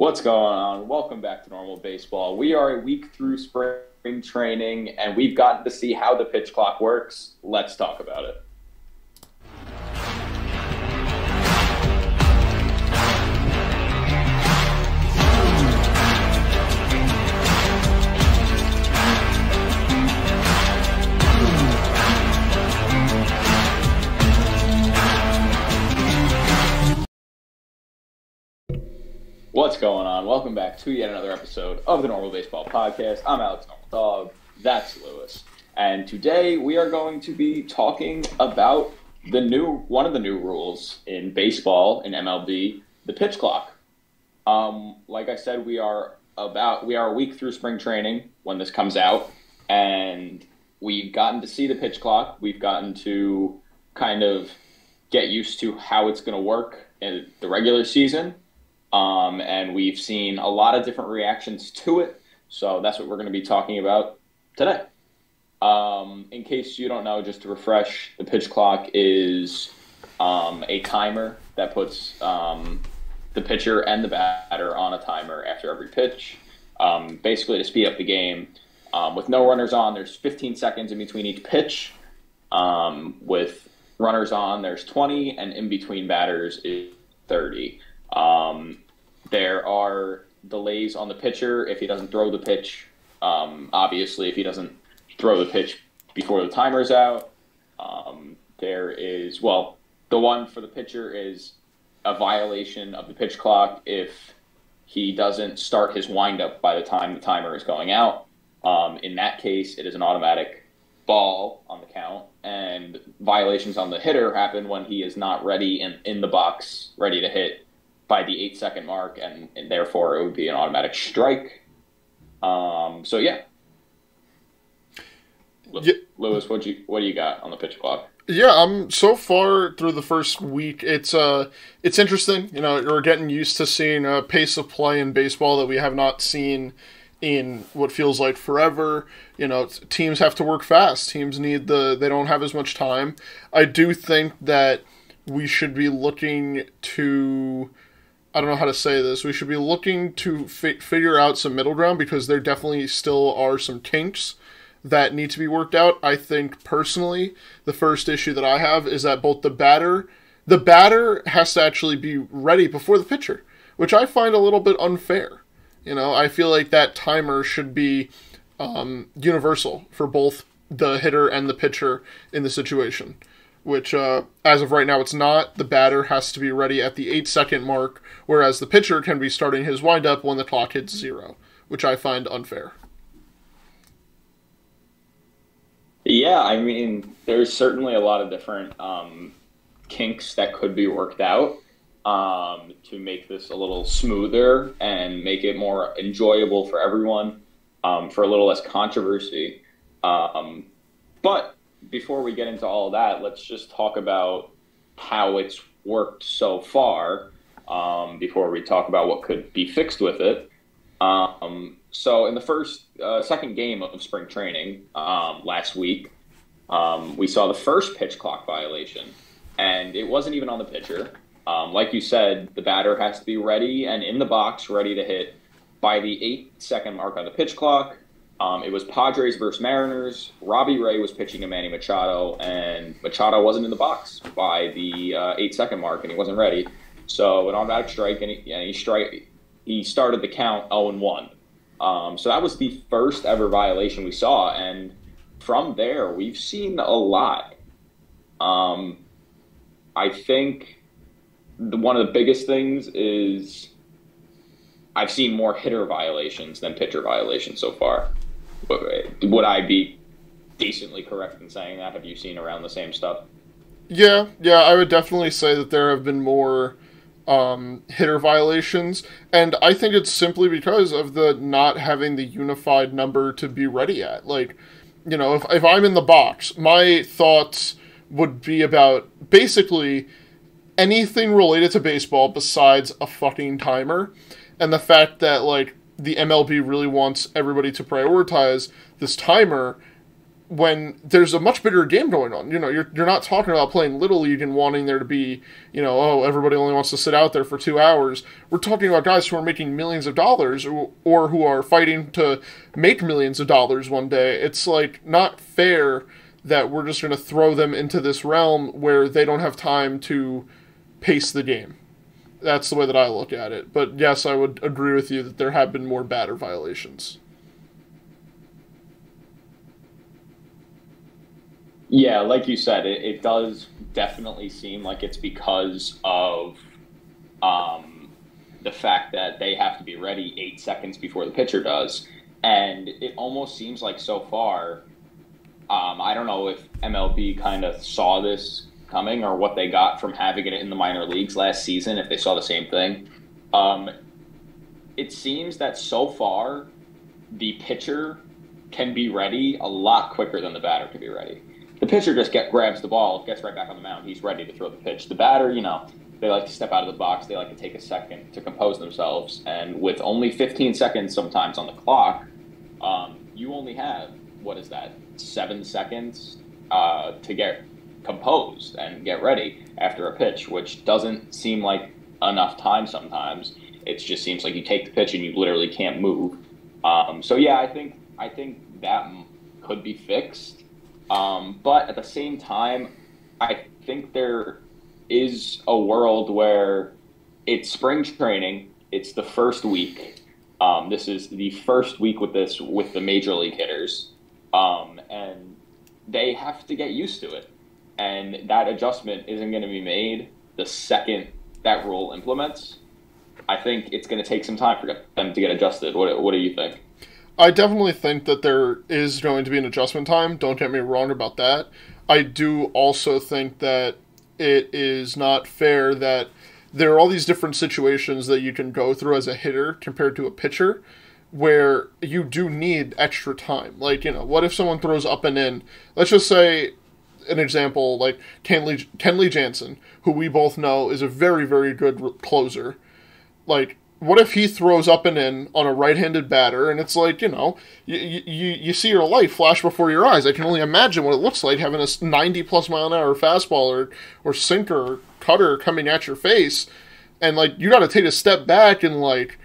What's going on? Welcome back to Normal Baseball. We are a week through spring training, and we've gotten to see how the pitch clock works. Let's talk about it. What's going on? Welcome back to yet another episode of the Normal Baseball Podcast. I'm Alex Normal Dog. That's Lewis. And today we are going to be talking about one of the new rules in baseball, in MLB, the pitch clock. Like I said, we are a week through spring training when this comes out, and we've gotten to see the pitch clock. We've gotten to kind of get used to how it's going to work in the regular season. And we've seen a lot of different reactions to it. So that's what we're going to be talking about today. In case you don't know, just to refresh, the pitch clock is a timer that puts the pitcher and the batter on a timer after every pitch, basically to speed up the game. With no runners on, there's 15 seconds in between each pitch. With runners on, there's 20, and in between batters is 30. There are delays on the pitcher if he doesn't throw the pitch. Obviously, if he doesn't throw the pitch before the timer's out, the one for the pitcher is a violation of the pitch clock if he doesn't start his windup by the time the timer is going out. In that case, it is an automatic ball on the count, and violations on the hitter happen when he is not ready in the box, ready to hit by the 8-second mark, and therefore it would be an automatic strike. Lewis, what do you got on the pitch clock? Yeah, so far through the first week, it's interesting. You know, we're getting used to seeing a pace of play in baseball that we have not seen in what feels like forever. You know, teams have to work fast. Teams they don't have as much time. I do think that we should be looking to, I don't know how to say this, we should be looking to figure out some middle ground, because there definitely still are some kinks that need to be worked out. I think, personally, the first issue that I have is that both the batter has to actually be ready before the pitcher, which I find a little bit unfair. You know, I feel like that timer should be universal for both the hitter and the pitcher in the situation, which, as of right now, it's not. The batter has to be ready at the 8-second mark, whereas the pitcher can be starting his windup when the clock hits 0, which I find unfair. Yeah, I mean, there's certainly a lot of different kinks that could be worked out to make this a little smoother and make it more enjoyable for everyone, for a little less controversy. But before we get into all of that, let's just talk about how it's worked so far before we talk about what could be fixed with it. So in the second game of spring training last week, we saw the first pitch clock violation, and it wasn't even on the pitcher. Like you said, the batter has to be ready and in the box, ready to hit by the 8-second mark on the pitch clock. It was Padres versus Mariners. Robbie Ray was pitching to Manny Machado, and Machado wasn't in the box by the 8-second mark, and he wasn't ready. So an automatic strike, and he started the count 0-1. So that was the first ever violation we saw, and from there we've seen a lot. I think one of the biggest things is I've seen more hitter violations than pitcher violations so far. Would I be decently correct in saying that? Have you seen around the same stuff? Yeah, I would definitely say that there have been more hitter violations, and I think it's simply because of the not having the unified number to be ready at. Like, you know, if I'm in the box, my thoughts would be about basically anything related to baseball besides a fucking timer, and the fact that, like, the MLB really wants everybody to prioritize this timer when there's a much bigger game going on. You're not talking about playing Little League and wanting there to be, oh, everybody only wants to sit out there for 2 hours. We're talking about guys who are making millions of dollars or who are fighting to make millions of dollars one day. It's like not fair that we're just going to throw them into this realm where they don't have time to pace the game. That's the way that I look at it. But yes, I would agree with you that there have been more batter violations. Yeah, like you said, it does definitely seem like it's because of the fact that they have to be ready 8 seconds before the pitcher does. And it almost seems like so far, I don't know if MLB kind of saw this coming or what they got from having it in the minor leagues last season, if they saw the same thing. It seems that so far, the pitcher can be ready a lot quicker than the batter can be ready. The pitcher just grabs the ball, gets right back on the mound. He's ready to throw the pitch. The batter, they like to step out of the box. They like to take a second to compose themselves. And with only 15 seconds sometimes on the clock, you only have, 7 seconds to get composed and get ready after a pitch, which doesn't seem like enough time sometimes. It just seems like you take the pitch and you literally can't move. So yeah, I think that could be fixed. But at the same time, I think there is a world where it's spring training. It's the first week. This is the first week with the major league hitters. And they have to get used to it. And that adjustment isn't going to be made the second that rule implements. I think it's going to take some time for them to get adjusted. What do you think? I definitely think that there is going to be an adjustment time. Don't get me wrong about that. I do also think that it is not fair that there are all these different situations that you can go through as a hitter compared to a pitcher where you do need extra time. Like, what if someone throws up and in? Let's just say an example like Kenley Jansen, who we both know is a very, very good closer. Like, what if he throws up and in on a right-handed batter, and it's like, you see your life flash before your eyes. I can only imagine what it looks like having a 90-plus mile-an-hour fastball or sinker or cutter coming at your face, and, like, you got to take a step back and, like,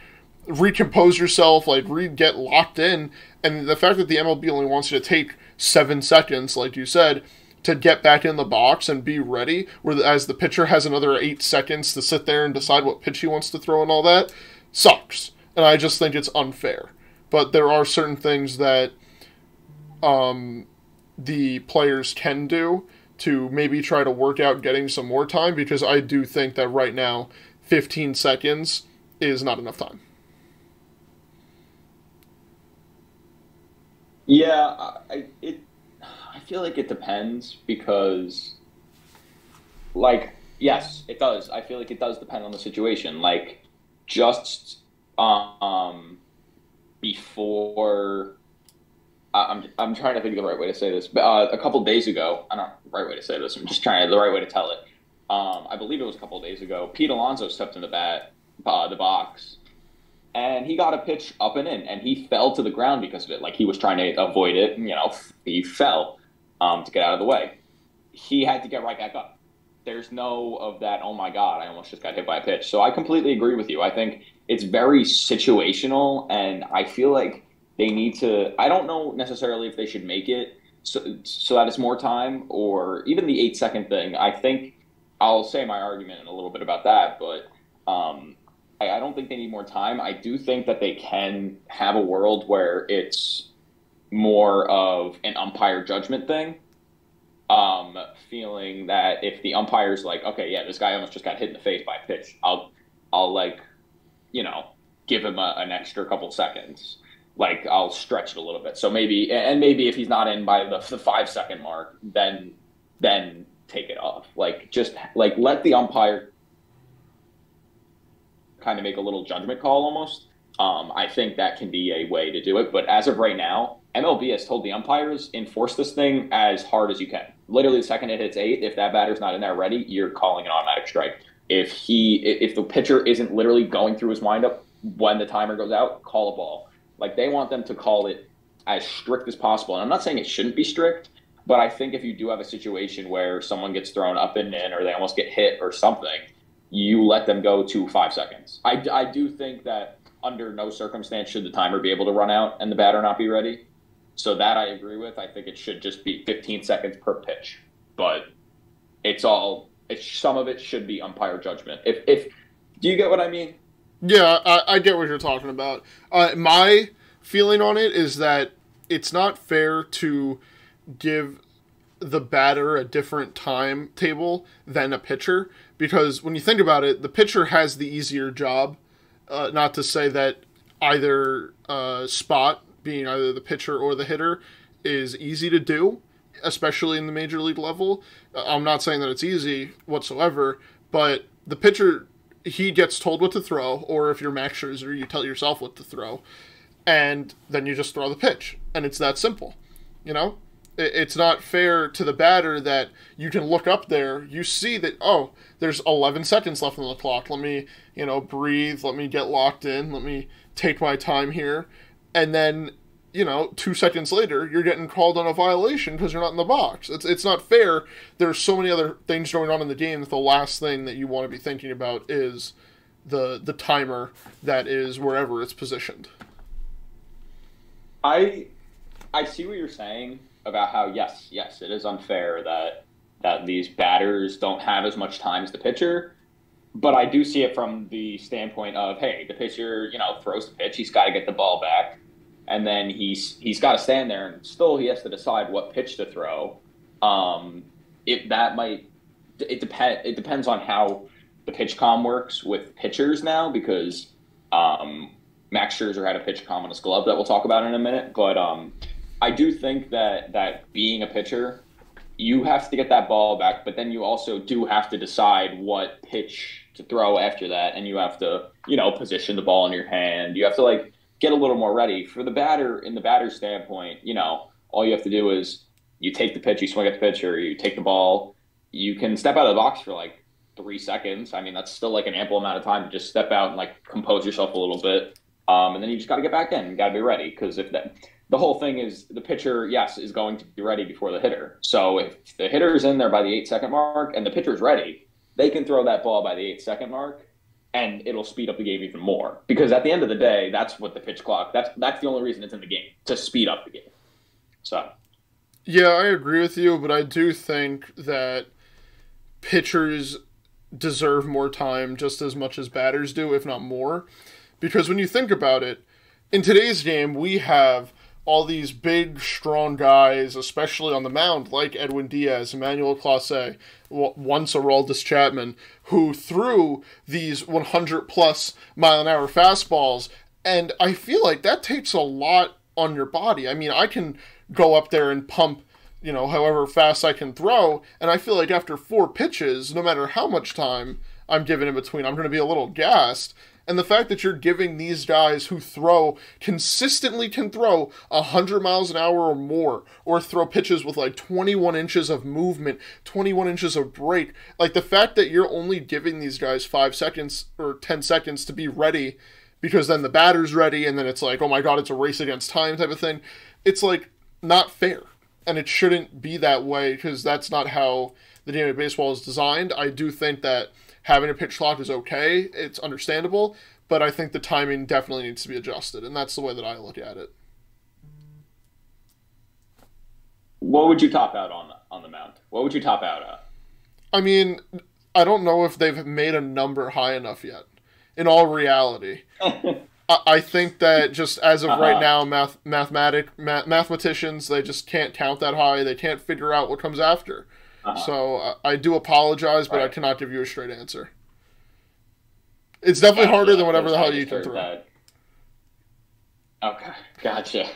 recompose yourself, like, get locked in, and the fact that the MLB only wants you to take 7 seconds, like you said, to get back in the box and be ready, whereas the pitcher has another 8 seconds to sit there and decide what pitch he wants to throw and all that, sucks. And I just think it's unfair. But there are certain things that the players can do to maybe try to work out getting some more time, because I do think that right now 15 seconds is not enough time. Yeah, I feel like it depends because, like, yes, it does. I feel like it does depend on the situation. Like, just before, I'm trying to think of the right way to say this. But a couple days ago, I don't know the right way to say this. I'm just trying the right way to tell it. I believe it was a couple of days ago. Pete Alonso stepped in the box, and he got a pitch up and in, and he fell to the ground because of it. Like, he was trying to avoid it, and, he fell to get out of the way. He had to get right back up. There's no of that, oh my God, I almost just got hit by a pitch. So I completely agree with you. I think it's very situational, and I feel like they need to, I don't know necessarily if they should make it so that it's more time, or even the 8-second thing. I think I'll say my argument in a little bit about that, but I don't think they need more time. I do think that they can have a world where it's more of an umpire judgment thing. Feeling that if the umpire's like, okay, yeah, this guy almost just got hit in the face by a pitch, I'll like, give him an extra couple seconds. Like, I'll stretch it a little bit. So maybe if he's not in by the 5-second mark, then take it off. Like, just like let the umpire kind of make a little judgment call almost. I think that can be a way to do it. But as of right now, MLB has told the umpires, enforce this thing as hard as you can. Literally, the second it hits 8, if that batter's not in there ready, you're calling an automatic strike. If the pitcher isn't literally going through his windup when the timer goes out, call a ball. Like, they want them to call it as strict as possible. And I'm not saying it shouldn't be strict, but I think if you do have a situation where someone gets thrown up and in or they almost get hit or something, you let them go to 5 seconds. I do think that under no circumstance should the timer be able to run out and the batter not be ready. So that I agree with. I think it should just be 15 seconds per pitch. But some of it should be umpire judgment. If do you get what I mean? Yeah, I get what you're talking about. My feeling on it is that it's not fair to give the batter a different timetable than a pitcher, because when you think about it, the pitcher has the easier job. Not to say that either spot, being either the pitcher or the hitter, is easy to do, especially in the major league level. I'm not saying that it's easy whatsoever, but the pitcher, he gets told what to throw, or if you're Max Scherzer, you tell yourself what to throw, and then you just throw the pitch, and it's that simple, you know? It's not fair to the batter that you can look up there, you see that, oh, there's 11 seconds left on the clock, let me, breathe, let me get locked in, let me take my time here, and then, 2 seconds later, you're getting called on a violation because you're not in the box. It's not fair. There's so many other things going on in the game that the last thing that you want to be thinking about is the timer that is wherever it's positioned. I see what you're saying about how, yes, it is unfair that these batters don't have as much time as the pitcher, but I do see it from the standpoint of, hey, the pitcher, throws the pitch, he's got to get the ball back, and then he's got to stand there, and still he has to decide what pitch to throw. It depends on how the pitch comm works with pitchers now, because Max Scherzer had a pitch comm on his glove that we'll talk about in a minute, but I do think that being a pitcher, you have to get that ball back, but then you also do have to decide what pitch to throw after that, and you have to, position the ball in your hand. You have to, get a little more ready. For the batter, in the batter's standpoint, all you have to do is you take the pitch, you swing at the pitch, or you take the ball. You can step out of the box for, 3 seconds. I mean, that's still, an ample amount of time to just step out and, compose yourself a little bit. And then you just got to get back in. You got to be ready, because the whole thing is the pitcher, yes, is going to be ready before the hitter. So if the hitter is in there by the 8-second mark and the pitcher is ready, they can throw that ball by the 8-second mark, and it'll speed up the game even more. Because at the end of the day, that's what the pitch clock, that's the only reason it's in the game, to speed up the game. So. Yeah, I agree with you, but I do think that pitchers deserve more time just as much as batters do, if not more. Because when you think about it, in today's game, we have all these big, strong guys, especially on the mound, like Edwin Diaz, Emmanuel Clase, once Aroldis Chapman, who threw these 100-plus mile-an-hour fastballs, and I feel like that takes a lot on your body. I mean, I can go up there and pump, however fast I can throw, and I feel like after 4 pitches, no matter how much time I'm given in between, I'm going to be a little gassed. And the fact that you're giving these guys who consistently can throw 100 miles an hour or more, or throw pitches with 21 inches of movement, 21 inches of break, the fact that you're only giving these guys 5 seconds or 10 seconds to be ready, because then the batter's ready, and then it's oh my God, it's a race against time type of thing. It's not fair. And it shouldn't be that way, because that's not how the game of baseball is designed. I do think that having a pitch clock is okay. It's understandable, but I think the timing definitely needs to be adjusted, and that's the way that I look at it. What would you top out on the mound? What would you top out at? I mean, I don't know if they've made a number high enough yet, in all reality. I think that just as of right now, mathematicians, they just can't count that high. They can't figure out what comes after. So I do apologize, but right. I cannot give you a straight answer. It's definitely harder than whatever the hell you can throw. That. Okay, gotcha.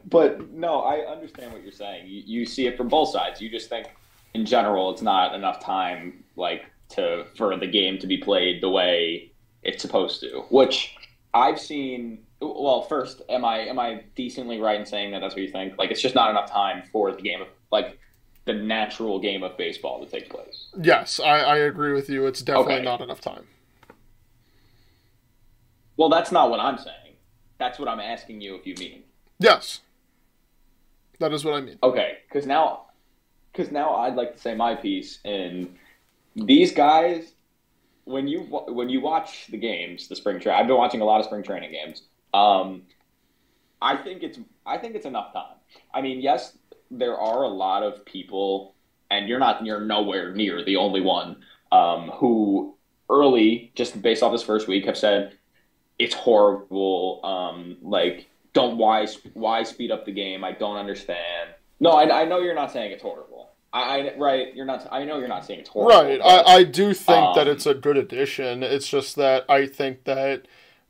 But no, I understand what you're saying. You see it from both sides. You just think, in general, it's not enough time, for the game to be played the way it's supposed to. Which I've seen. Well, first, am I decently right in saying that that's what you think? It's just not enough time for the game of the natural game of baseball to take place. Yes, I agree with you. It's definitely not enough time. Well, that's not what I'm saying. That's what I'm asking you if you mean. Yes, that is what I mean. Okay, because now I'd like to say my piece in these guys. When you watch the games, the spring train, I've been watching a lot of spring training games. Um, I think it's enough time. I mean, yes, there are a lot of people, and you're nowhere near the only one who early, just based off this first week, have said it's horrible. Like, don't why speed up the game? I don't understand. No, I know you're not saying it's horrible. Right. You're not. I know you're not saying it's horrible. Right. But I do think that um, it's a good addition. It's just that I think that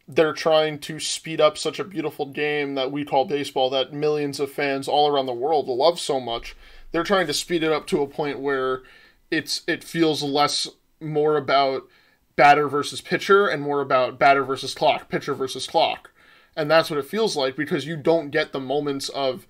they're trying to speed up such a beautiful game that we call baseball that millions of fans all around the world love so much. They're trying to speed it up to a point where it feels less more about batter versus pitcher and more about batter versus clock, pitcher versus clock. And that's what it feels like because you don't get the moments of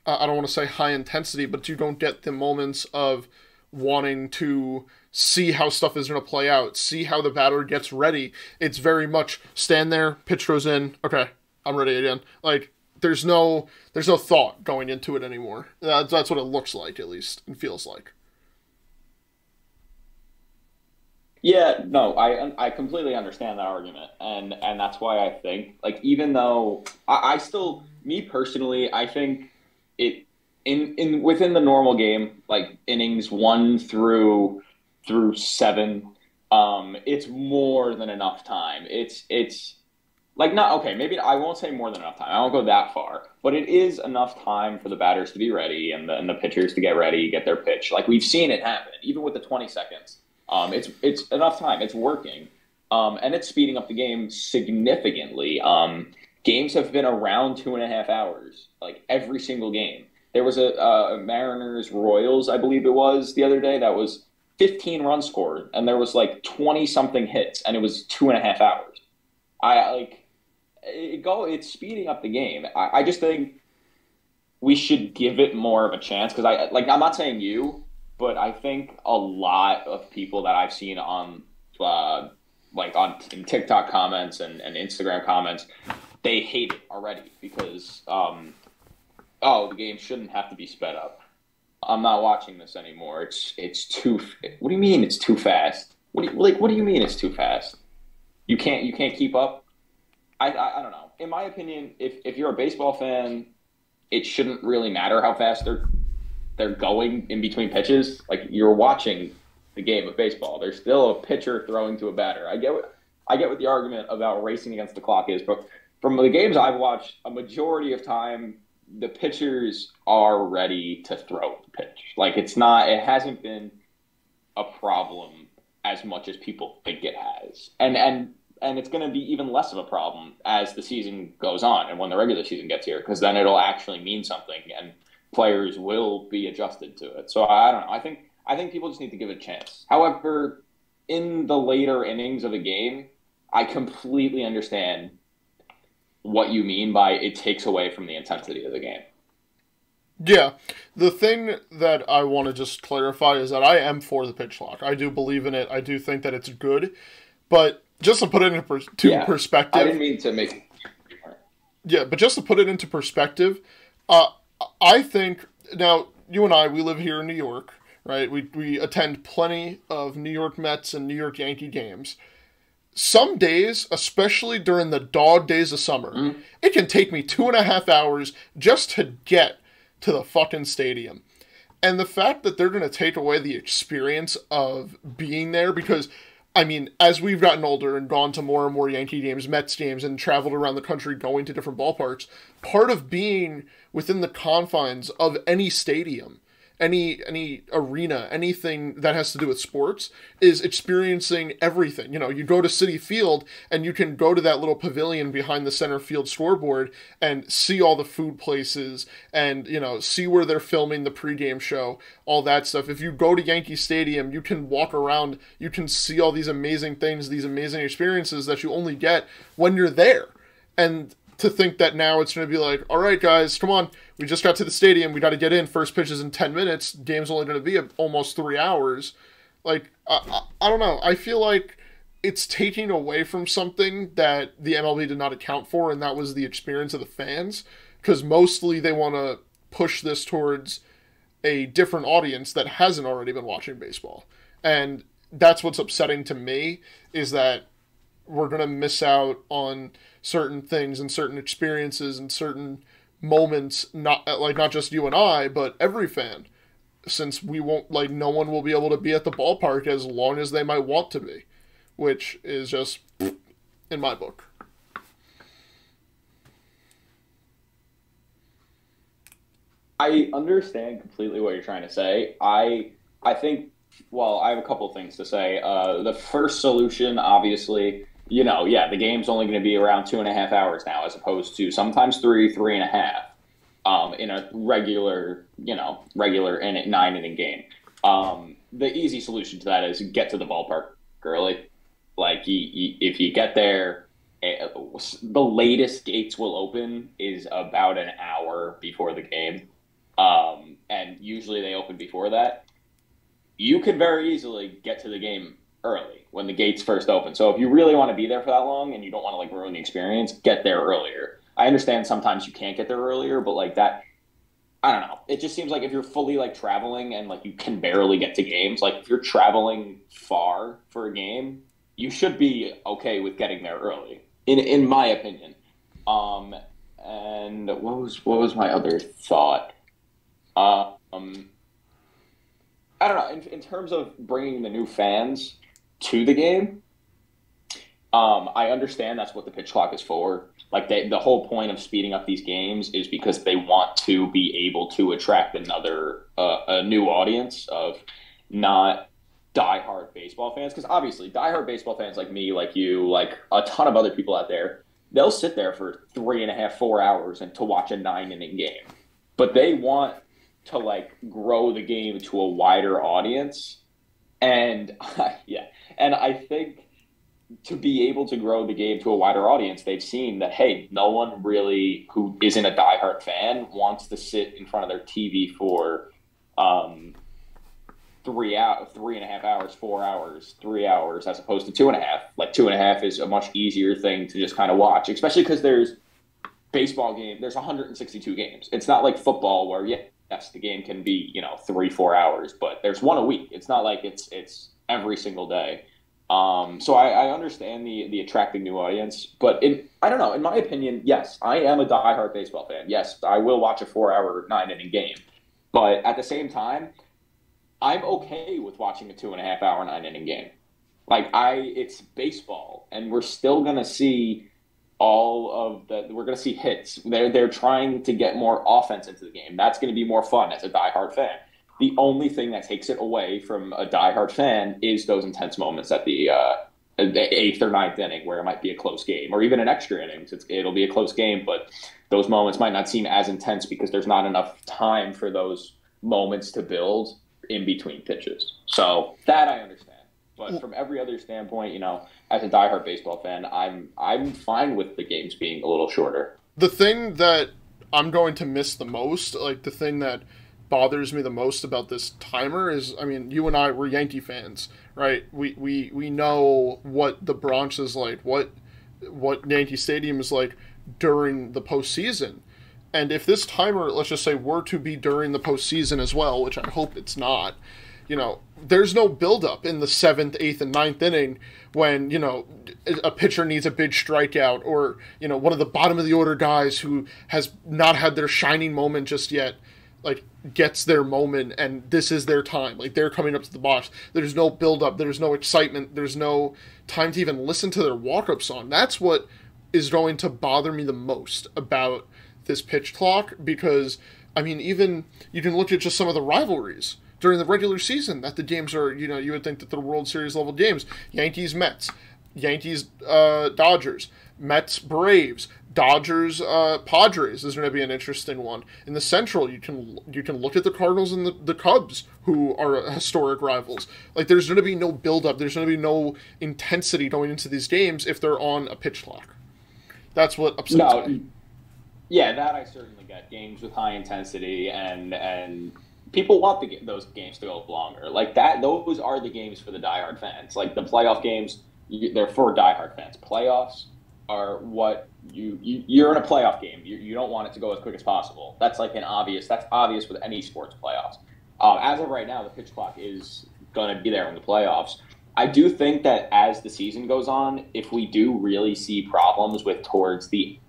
I don't want to say high intensity, but you don't get the moments of wanting to see how stuff is going to play out, see how the batter gets ready. It's very much stand there, pitch goes in, okay, I'm ready again. Like there's no thought going into it anymore. That's what it looks like, at least, and feels like. yeah, no, I completely understand that argument, and that's why I think like even though I still me personally I think it in within the normal game like innings one through seven, it's more than enough time. It's like not okay. Maybe I won't say more than enough time. I won't go that far, but it is enough time for the batters to be ready and the pitchers to get ready, get their pitch. Like we've seen it happen, even with the 20 seconds. It's enough time. It's working, and it's speeding up the game significantly. Games have been around 2.5 hours, like every single game. There was a Mariners Royals, I believe it was the other day. That was 15 runs scored, and there was like 20 something hits, and it was 2.5 hours. I like it's speeding up the game. I just think we should give it more of a chance because I'm not saying you, but I think a lot of people that I've seen on like on in TikTok comments and Instagram comments, they hate it already because oh, the game shouldn't have to be sped up. I'm not watching this anymore. It's too. What do you mean it's too fast? What do you mean it's too fast? You can't keep up. I don't know. In my opinion, if you're a baseball fan, it shouldn't really matter how fast they're going in between pitches. Like you're watching the game of baseball. There's still a pitcher throwing to a batter. I get what the argument about racing against the clock is, but from the games I've watched, a majority of time the pitchers are ready to throw the pitch. Like it hasn't been a problem as much as people think it has. And it's going to be even less of a problem as the season goes on and when the regular season gets here because then it'll actually mean something and players will be adjusted to it. So I don't know. I think people just need to give it a chance. However, in the later innings of a game, I completely understand what you mean by it takes away from the intensity of the game. Yeah, the thing that I want to just clarify is that I am for the pitch clock. I do believe in it. I do think that it's good, but just to put it into Yeah, I perspective, didn't mean to make. yeah, but just to put it into perspective, uh, I think now you and I we live here in New York, right? We attend plenty of New York Mets and New York Yankee games. Some days, especially during the dog days of summer, it can take me 2.5 hours just to get to the fucking stadium. And the fact that they're going to take away the experience of being there, because, I mean, as we've gotten older and gone to more and more Yankee games, Mets games, and traveled around the country going to different ballparks, part of being within the confines of any stadium, any arena, anything that has to do with sports, is experiencing everything. You know, you go to Citi Field and you can go to that little pavilion behind the center field scoreboard and see all the food places and, you know, see where they're filming the pregame show, all that stuff. If you go to Yankee Stadium, you can walk around, you can see all these amazing things, these amazing experiences that you only get when you're there. And to think that now it's going to be like, all right, guys, come on. We just got to the stadium. We got to get in. First pitch is in 10 minutes. Game's only going to be almost 3 hours. Like, I don't know. I feel like it's taking away from something that the MLB did not account for, and that was the experience of the fans. because mostly they want to push this towards a different audience that hasn't already been watching baseball. And that's what's upsetting to me, is that we're going to miss out on certain things and certain experiences and certain moments, not just you and I, but every fan, since we won't, no one will be able to be at the ballpark as long as they might want to be, which is just in my book. I understand completely what you're trying to say. I think, well, I have a couple of things to say. The first solution, obviously, yeah, the game's only going to be around 2.5 hours now, as opposed to sometimes 3.5, in a regular 9-inning game. The easy solution to that is get to the ballpark early. If you get there, the latest gates will open is about an hour before the game. And usually they open before that. You could very easily get to the game early when the gates first open. So if you really want to be there for that long and you don't want to ruin the experience, get there earlier. I understand sometimes you can't get there earlier, but that, I don't know. It just seems like if you're fully traveling and you can barely get to games, if you're traveling far for a game, you should be okay with getting there early, in my opinion. And what was my other thought? I don't know. In terms of bringing the new fans to the game, I understand that's what the pitch clock is for. The whole point of speeding up these games is because they want to be able to attract a new audience of not diehard baseball fans. Because obviously, diehard baseball fans like me, like you, like a ton of other people out there, they'll sit there for 3.5, 4 hours and to watch a 9-inning game. But they want to grow the game to a wider audience. And and I think to be able to grow the game to a wider audience, they've seen that, hey, no one really who isn't a diehard fan wants to sit in front of their TV for 3.5 hours, 4 hours, 3 hours, as opposed to 2.5. 2.5 is a much easier thing to just kind of watch, especially because there's there's 162 games. It's not like football where, yes, the game can be, 3-4 hours, but there's one a week. It's not like it's every single day. So I understand the attracting new audience, but I don't know, in my opinion, yes, I am a diehard baseball fan. Yes, I will watch a 4-hour 9-inning game, but at the same time, I'm okay with watching a 2.5-hour 9-inning game. It's baseball, and we're still gonna see we're gonna see hits. They're trying to get more offense into the game. That's gonna be more fun as a diehard fan. The only thing that takes it away from a diehard fan is those intense moments at the 8th or 9th inning where it might be a close game, or even an extra innings. It'll be a close game, but those moments might not seem as intense because there's not enough time for those moments to build in between pitches. So that I understand. But from every other standpoint, as a diehard baseball fan, I'm fine with the games being a little shorter. The thing that I'm going to miss the most, the thing that bothers me the most about this timer is, you and I were Yankee fans, right? We know what the Bronx is like, what Yankee Stadium is like during the postseason. And if this timer, let's just say, were to be during the postseason as well, which I hope it's not, there's no buildup in the 7th, 8th, and 9th inning when, a pitcher needs a big strikeout, or, one of the bottom of the order guys who has not had their shining moment just yet, gets their moment, and this is their time. They're coming up to the box. There's no buildup. There's no excitement. There's no time to even listen to their walk-up song. That's what is going to bother me the most about this pitch clock, because, even you can look at just some of the rivalries during the regular season that the games are, you would think that they're World Series level games. Yankees, Mets. Yankees, Dodgers. Mets, Braves. Dodgers, Padres is going to be an interesting one. In the Central, you can look at the Cardinals and the Cubs, who are historic rivals. There's going to be no build-up. There's going to be no intensity going into these games if they're on a pitch clock. That's what upsets me. Yeah, that I certainly get. Games with high intensity, and people want those games to go longer. Those are the games for the diehard fans. The playoff games, they're for diehard fans. Playoffs, are what you're in a playoff game. You don't want it to go as quick as possible. That's like that's obvious with any sports playoffs. As of right now, the pitch clock is going to be there in the playoffs. I do think that as the season goes on, if we do really see problems with towards the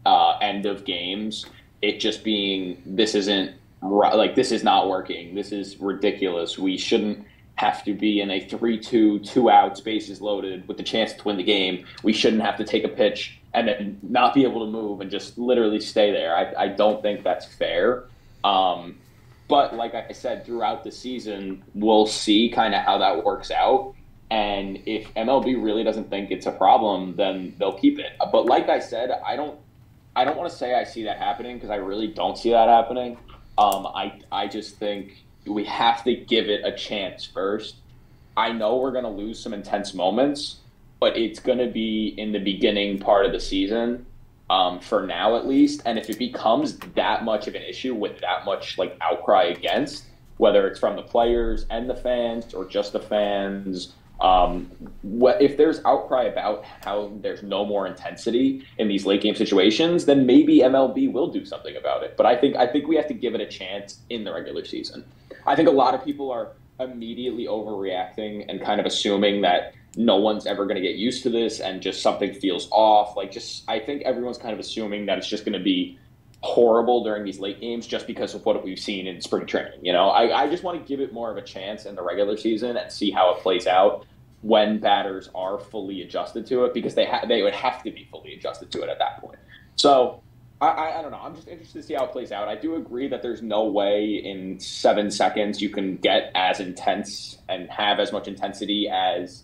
end of games, it just being this isn't like this is not working. This is ridiculous. We shouldn't have to be in a 3-2, 2-out, bases loaded with the chance to win the game. We shouldn't have to take a pitch and then not be able to move and just literally stay there. I don't think that's fair. But like I said, throughout the season, we'll see kind of how that works out. And if MLB really doesn't think it's a problem, then they'll keep it. But like I said, I don't want to say I see that happening because I really don't see that happening. I just think we have to give it a chance first. I know we're going to lose some intense moments, but it's going to be in the beginning part of the season, for now at least. And if it becomes that much of an issue with that much like outcry against, whether it's from the players and the fans or just the fans, if there's outcry about how there's no more intensity in these late game situations, then maybe MLB will do something about it. But I think we have to give it a chance in the regular season. I think a lot of people are immediately overreacting and kind of assuming that no one's ever going to get used to this and just something feels off. I think everyone's kind of assuming that it's just going to be horrible during these late games just because of what we've seen in spring training. You know, I just want to give it more of a chance in the regular season and see how it plays out when batters are fully adjusted to it, because they would have to be fully adjusted to it at that point. So I don't know. I'm just interested to see how it plays out. I do agree that there's no way in 7 seconds you can get as intense and have as much intensity as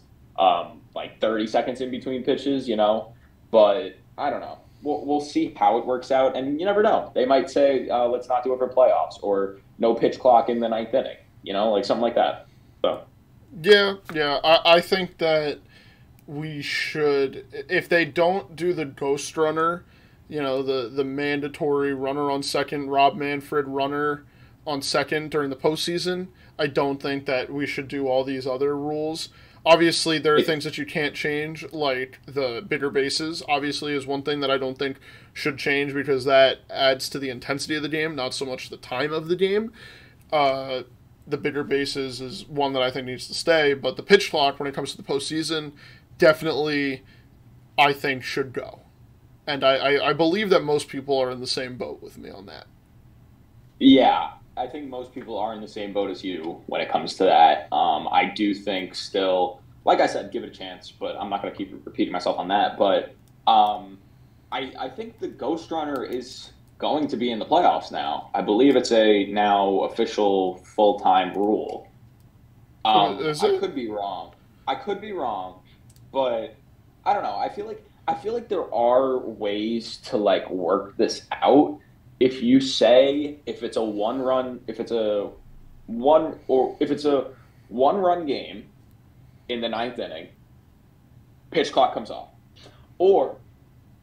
like 30 seconds in between pitches, you know. But I don't know. We'll see how it works out, and you never know. They might say, let's not do it for playoffs, or no pitch clock in the 9th inning, you know, like something like that. So. Yeah. I think that we should, if they don't do the ghost runner, you know, the mandatory runner on second, Rob Manfred runner on second during the postseason, I don't think that we should do all these other rules. Obviously, there are things that you can't change, like the bigger bases, obviously, is one thing that I don't think should change because that adds to the intensity of the game, not so much the time of the game. The bigger bases is one that I think needs to stay, but the pitch clock, when it comes to the postseason, definitely, I think, should go. And I believe that most people are in the same boat with me on that. Yeah, I think most people are in the same boat as you when it comes to that. I do think still, like I said, give it a chance, but I'm not going to keep repeating myself on that. But I think the Ghost Runner is going to be in the playoffs now. I believe it's a now official full-time rule. I could be wrong. But I don't know. I feel like there are ways to like work this out. If you say if it's a one run game in the 9th inning, pitch clock comes off. Or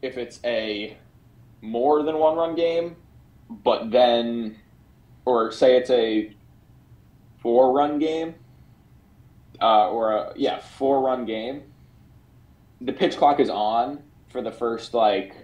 if it's a more than one run game, but then, or say it's a 4-run game, 4-run game, the pitch clock is on for the first like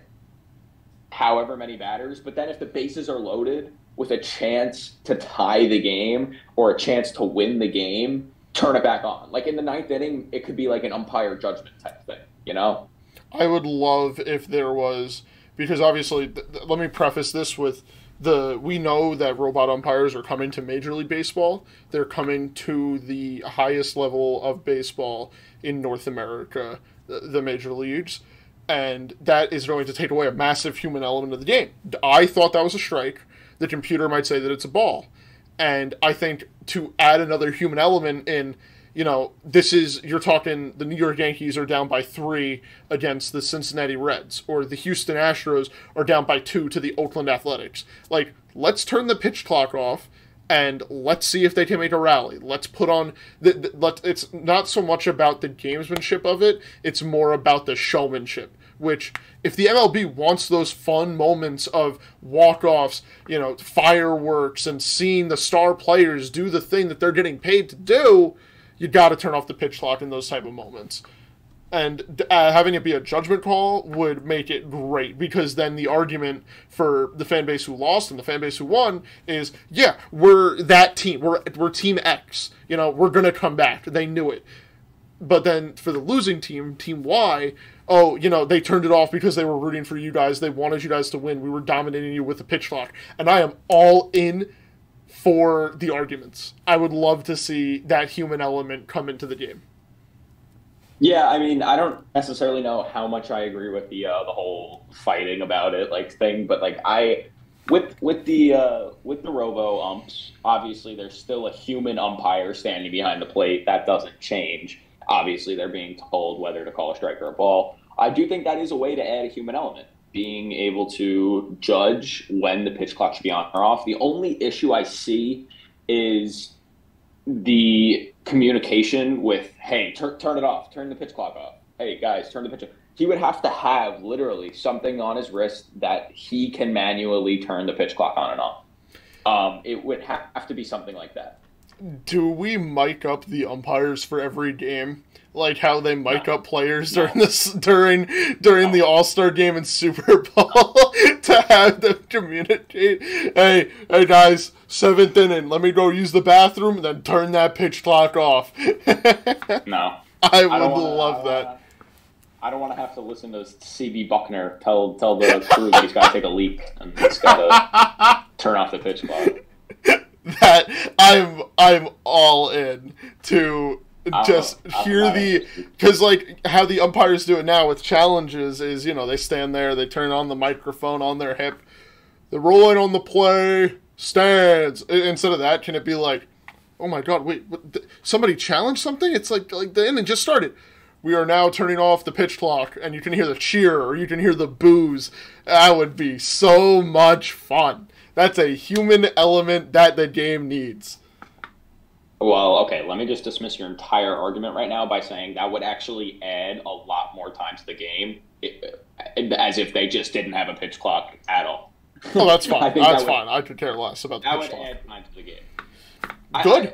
however many batters, but then if the bases are loaded with a chance to tie the game or a chance to win the game, turn it back on. Like in the 9th inning, it could be like an umpire judgment type thing, you know? I would love if there was, because obviously, let me preface this with we know that robot umpires are coming to Major League Baseball. They're coming to the highest level of baseball in North America, the major leagues. And that is going to take away a massive human element of the game. I thought that was a strike. The computer might say that it's a ball. And I think to add another human element in, you know, you're talking the New York Yankees are down by 3 against the Cincinnati Reds, or the Houston Astros are down by 2 to the Oakland Athletics. Like, let's turn the pitch clock off and let's see if they can make a rally. Let's put on it's not so much about the gamesmanship of it, it's more about the showmanship. Which, if the MLB wants those fun moments of walk-offs, you know, fireworks, and seeing the star players do the thing that they're getting paid to do, you got to turn off the pitch clock in those type of moments. And having it be a judgment call would make it great, because then the argument for the fan base who lost and the fan base who won is, yeah, we're that team. We're Team X. We're going to come back. They knew it. But then for the losing team, Team Y, they turned it off because they were rooting for you guys. They wanted you guys to win. We were dominating you with a pitch clock. And I am all in for the arguments. I would love to see that human element come into the game. Yeah, I mean, I don't necessarily know how much I agree with the whole fighting about it thing, but with the robo umps, obviously there's still a human umpire standing behind the plate. That doesn't change. Obviously, they're being told whether to call a strike or a ball. I do think that is a way to add a human element, being able to judge when the pitch clock should be on or off. The only issue I see is the communication with, hey, turn it off, turn the pitch clock off. Hey, guys, turn the pitch off. He would have to have literally something on his wrist that he can manually turn the pitch clock on and off. It would have to be something like that. Do we mic up the umpires for every game? Like how they mic up players during the All-Star game and Super Bowl to have them communicate. Hey guys, 7th inning, let me go use the bathroom and then turn that pitch clock off. No. I would love that. I don't want to have to listen to C.B. Buckner tell the crew that he's got to take a leak and he's got to turn off the pitch clock. That I'm all in to just hear because how the umpires do it now with challenges is, they stand there, they turn on the microphone on their hip, they're rolling on the play, stands. Instead of that, can it be like, oh my god, wait, somebody challenged something? It's like the inning just started. We are now turning off the pitch clock, and you can hear the cheer or you can hear the boos. That would be so much fun. That's a human element that the game needs. Well, okay, let me just dismiss your entire argument right now by saying that would actually add a lot more time to the game, as if they just didn't have a pitch clock at all. Oh, that's fine. That's fine. I could care less about the pitch clock. That would add time to the game. Good.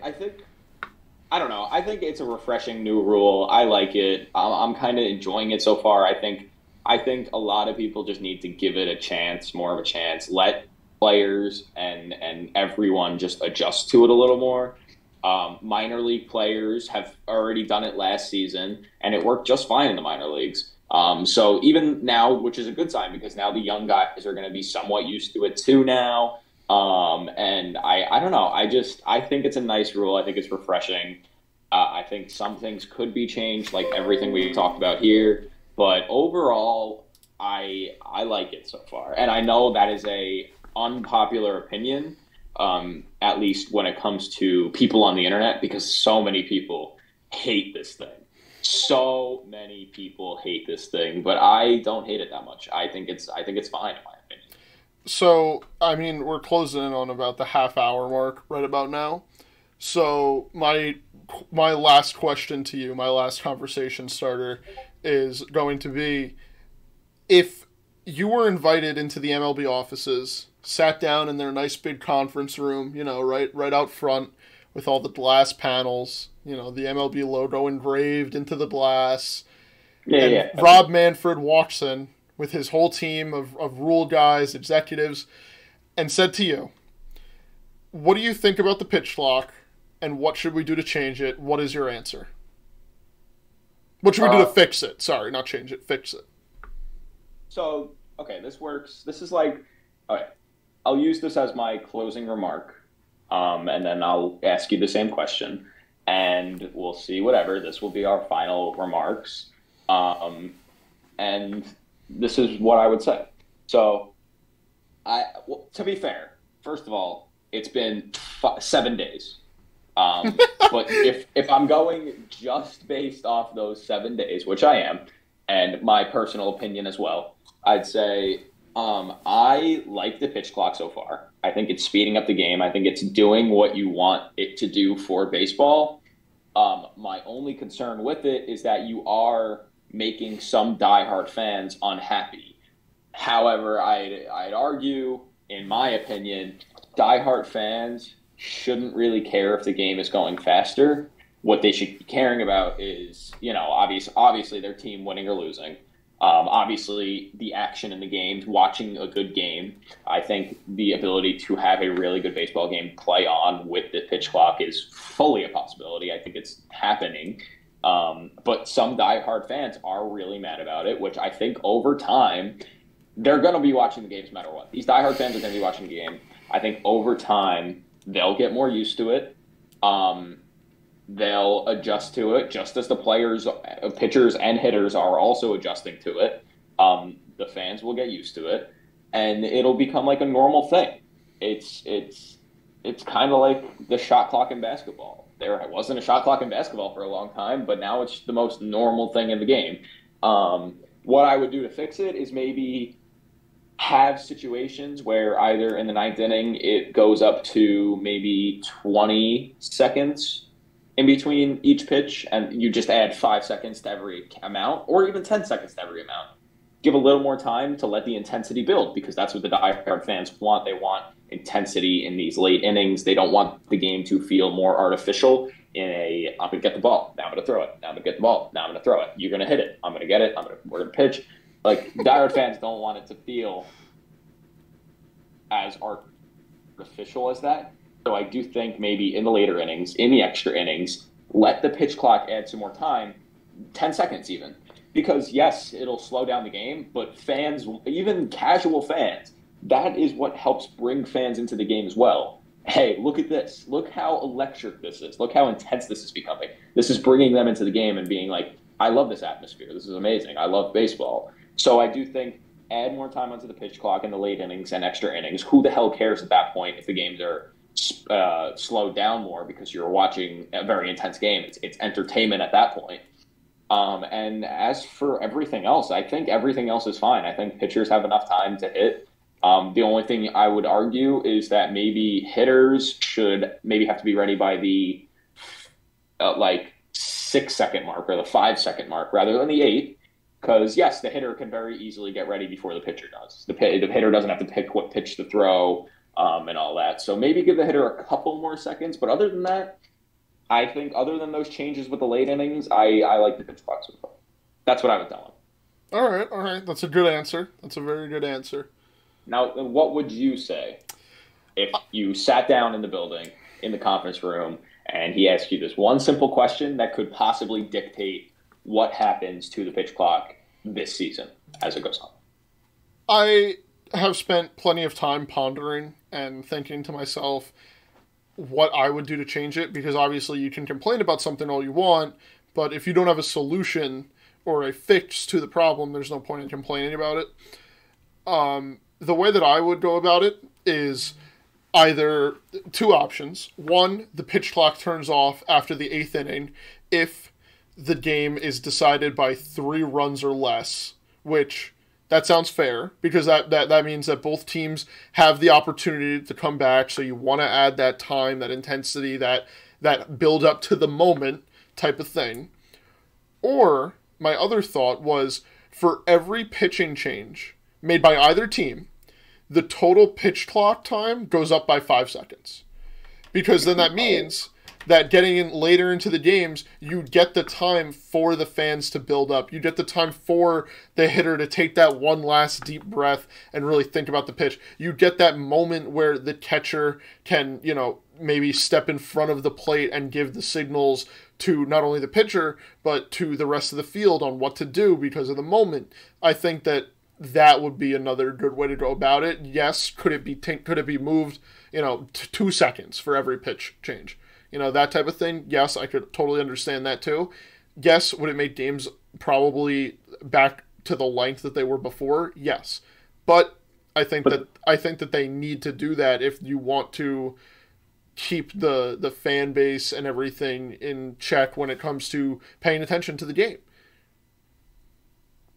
I don't know. I think it's a refreshing new rule. I like it. I'm kind of enjoying it so far. I think a lot of people just need to give it a chance, more of a chance. Let players and everyone just adjust to it a little more. Minor league players have already done it last season, and it worked just fine in the minor leagues. So even now, which is a good sign, because now the young guys are going to be somewhat used to it too now. And I don't know. I think it's a nice rule. I think it's refreshing. I think some things could be changed, like everything we talked about here. But overall, I like it so far. And I know that is a unpopular opinion, at least when it comes to people on the internet, because so many people hate this thing. So many people hate this thing, but I don't hate it that much. I think it's fine in my opinion. So, I mean, we're closing in on about the half-hour mark right about now. So, my last question to you, my last conversation starter, is going to be, if you were invited into the MLB offices, sat down in their nice big conference room, right out front with all the glass panels, the MLB logo engraved into the glass. Yeah. Rob Manfred walks in with his whole team of rule guys, executives, and said to you, what do you think about the pitch clock, and what should we do to change it? What is your answer? What should we do to fix it? Sorry, not change it, fix it. So, okay, this works. This is like, okay, I'll use this as my closing remark, and then I'll ask you the same question, and we'll see whatever. This will be our final remarks, and this is what I would say. So, to be fair, first of all, it's been 7 days. But if I'm going just based off those 7 days, which I am, and my personal opinion as well, I'd say I like the pitch clock so far. I think it's speeding up the game. I think it's doing what you want it to do for baseball. My only concern with it is that you are making some diehard fans unhappy. However, I'd argue, in my opinion, diehard fans shouldn't really care if the game is going faster. What they should be caring about is, obviously their team winning or losing. Obviously, the action in the game, watching a good game. I think the ability to have a really good baseball game play on with the pitch clock is fully a possibility. I think it's happening. But some diehard fans are really mad about it, which I think over time, they're going to be watching the games no matter what. These diehard fans are going to be watching the game. I think over time, they'll get more used to it. They'll adjust to it, just as the players, pitchers, and hitters are also adjusting to it. The fans will get used to it, and it'll become like a normal thing. It's kind of like the shot clock in basketball. There wasn't a shot clock in basketball for a long time, but now it's the most normal thing in the game. What I would do to fix it is maybe have situations where either in the ninth inning it goes up to maybe 20 seconds in between each pitch, and you just add 5 seconds to every amount, or even 10 seconds to every amount. Give a little more time to let the intensity build, because that's what the diehard fans want. They want intensity in these late innings. They don't want the game to feel more artificial I'm going to get the ball, now I'm going to throw it, now I'm going to get the ball, now I'm going to throw it, you're going to hit it, I'm going to get it, we're going to pitch. Like, diehard fans don't want it to feel as artificial as that. So I do think maybe in the later innings, in the extra innings, let the pitch clock add some more time, 10 seconds even. Because, yes, it'll slow down the game, but fans, even casual fans, that is what helps bring fans into the game as well. Hey, look at this. Look how electric this is. Look how intense this is becoming. This is bringing them into the game and being like, I love this atmosphere. This is amazing. I love baseball. So I do think add more time onto the pitch clock in the late innings and extra innings. Who the hell cares at that point if the games are slowed down more, because you're watching a very intense game? It's entertainment at that point. And as for everything else, I think everything else is fine. I think pitchers have enough time to hit. The only thing I would argue is that maybe hitters should maybe have to be ready by the 6-second mark or the 5-second mark rather than the 8. Because, yes, the hitter can very easily get ready before the pitcher does. The hitter doesn't have to pick what pitch to throw and all that. So maybe give the hitter a couple more seconds. But other than that, I think other than those changes with the late innings, I like the pitch clock so far. That's what I would tell him. All right. That's a good answer. That's a very good answer. Now, what would you say if you sat down in the building, in the conference room, and he asked you this one simple question that could possibly dictate what happens to the pitch clock this season as it goes on? I have spent plenty of time pondering and thinking to myself what I would do to change it, because obviously you can complain about something all you want, but if you don't have a solution or a fix to the problem, there's no point in complaining about it. The way that I would go about it is either two options. One, the pitch clock turns off after the 8th inning if the game is decided by 3 runs or less, which that sounds fair, because that means that both teams have the opportunity to come back, so you want to add that time, that intensity, that build up to the moment type of thing. Or my other thought was, for every pitching change made by either team, the total pitch clock time goes up by 5 seconds. Because then that means that getting in later into the games, you get the time for the fans to build up. You get the time for the hitter to take that one last deep breath and really think about the pitch. You get that moment where the catcher can, maybe step in front of the plate and give the signals to not only the pitcher, but to the rest of the field on what to do because of the moment. I think that would be another good way to go about it. Yes, could it be moved, 2 seconds for every pitch change? That type of thing. Yes, I could totally understand that too. Yes, would it make games probably back to the length that they were before? Yes. But I think that they need to do that if you want to keep the fan base and everything in check when it comes to paying attention to the game.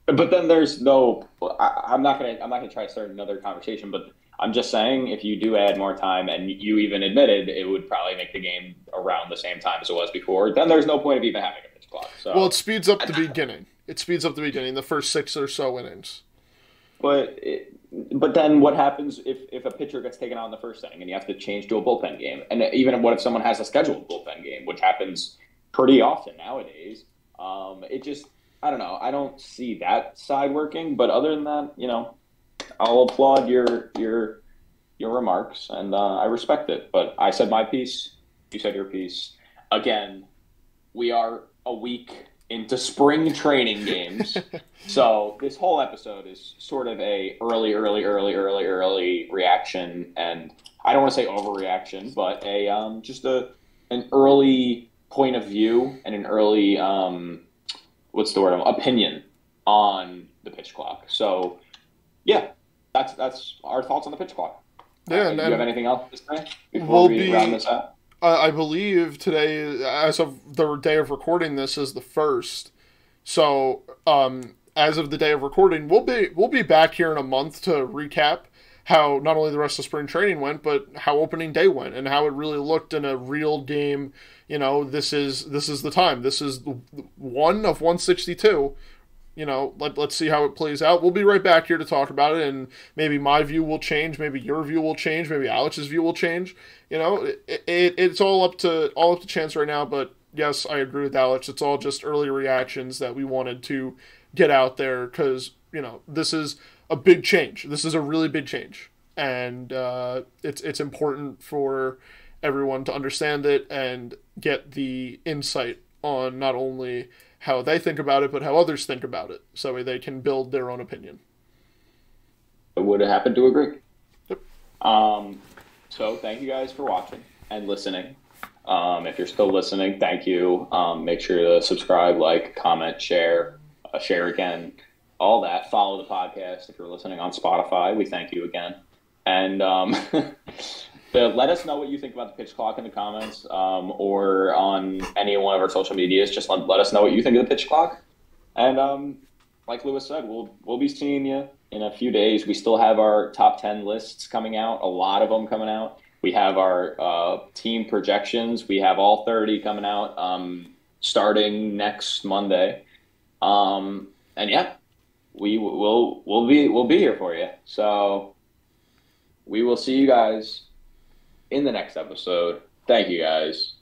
But then I'm not gonna try to start another conversation, but I'm just saying, if you do add more time, and you even admitted it would probably make the game around the same time as it was before, then there's no point of even having a pitch clock. So, well, it speeds up the beginning. The first 6 or so innings. But then what happens if a pitcher gets taken out in the first inning and you have to change to a bullpen game? And even what if someone has a scheduled bullpen game, which happens pretty often nowadays. It just, I don't know. I don't see that side working, but other than that, I'll applaud your remarks, and I respect it. But I said my piece. You said your piece. Again, we are a week into spring training games, so this whole episode is sort of a early reaction, and I don't want to say overreaction, but a just an early point of view and an early what's the word, opinion on the pitch clock. So yeah, that's our thoughts on the pitch clock. Yeah, do you have anything else to say before we round this out? I believe today, as of the day of recording this, is the 1st. So, as of the day of recording, we'll be back here in a month to recap how not only the rest of spring training went, but how opening day went and how it really looked in a real game. This is the time. This is one of 162. Let's see how it plays out. We'll be right back here to talk about it, and maybe my view will change, maybe your view will change, maybe Alex's view will change. It's all up to chance right now, but yes, I agree with Alex. It's all just early reactions that we wanted to get out there because, this is a big change. This is a really big change, and it's important for everyone to understand it and get the insight on not only how they think about it, but how others think about it, so they can build their own opinion. I would happen to agree. Yep. So thank you guys for watching and listening. If you're still listening, thank you. Make sure to subscribe, like, comment, share again, all that. Follow the podcast if you're listening on Spotify. We thank you again. And let us know what you think about the pitch clock in the comments, or on any one of our social medias. Just let us know what you think of the pitch clock. And like Lewis said, we'll be seeing you in a few days. We still have our top 10 lists coming out, a lot of them coming out. We have our team projections. We have all 30 coming out starting next Monday. And yeah, we'll be here for you. So we will see you guys in the next episode. Thank you guys.